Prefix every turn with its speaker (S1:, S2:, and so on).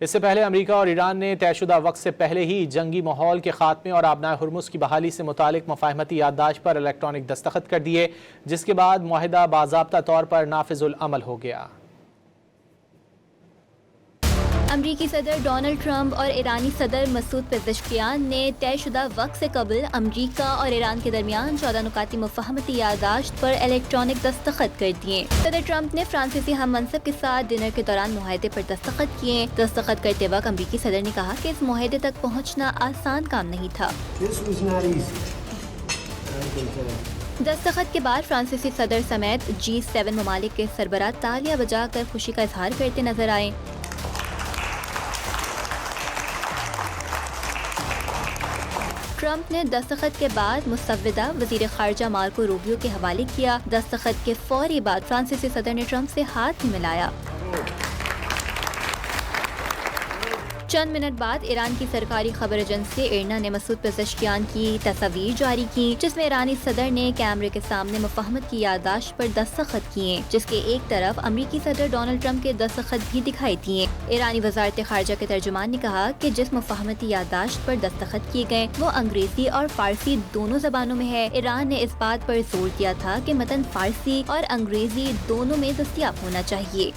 S1: اس سے پہلے امریکہ اور ایران نے طے شدہ وقت سے پہلے ہی جنگی ماحول کے خاتمے اور آبنائے ہرمز کی بحالی سے متعلق مفاہمتی یادداشت پر الیکٹرانک دستخط کر دیے، جس کے بعد معاہدہ باضابطہ طور پر نافذ العمل ہو گیا۔
S2: امریکی صدر ڈونلڈ ٹرمپ اور ایرانی صدر مسعود پزشکیان نے طے شدہ وقت سے قبل امریکہ اور ایران کے درمیان 14 نکاتی مفاہمتی یادداشت پر الیکٹرانک دستخط کر دیے۔ صدر ٹرمپ نے فرانسیسی ہم منصب کے ساتھ ڈنر کے دوران معاہدے پر دستخط کیے۔ دستخط کرتے وقت امریکی صدر نے کہا کہ اس معاہدے تک پہنچنا آسان کام نہیں تھا۔ دستخط کے بعد فرانسیسی صدر سمیت G7 ممالک کے سربراہ تالیاں بجا کر خوشی کا اظہار کرتے نظر آئے۔ ٹرمپ نے دستخط کے بعد مسودہ وزیر خارجہ مارکو روبیو کے حوالے کیا۔ دستخط کے فوری بعد فرانسیسی صدر نے ٹرمپ سے ہاتھ بھی ملایا۔ چند منٹ بعد ایران کی سرکاری خبر ایجنسی ایرنا نے مسعود پزشکیان کی تصاویر جاری کی، جس میں ایرانی صدر نے کیمرے کے سامنے مفاہمت کی یادداشت پر دستخط کیے، جس کے ایک طرف امریکی صدر ڈونلڈ ٹرمپ کے دستخط بھی دکھائی دیے۔ ایرانی وزارت خارجہ کے ترجمان نے کہا کہ جس مفاہمتی یادداشت پر دستخط کیے گئے وہ انگریزی اور فارسی دونوں زبانوں میں ہے۔ ایران نے اس بات پر زور دیا تھا کہ متن فارسی اور انگریزی دونوں میں دستیاب ہونا چاہیے۔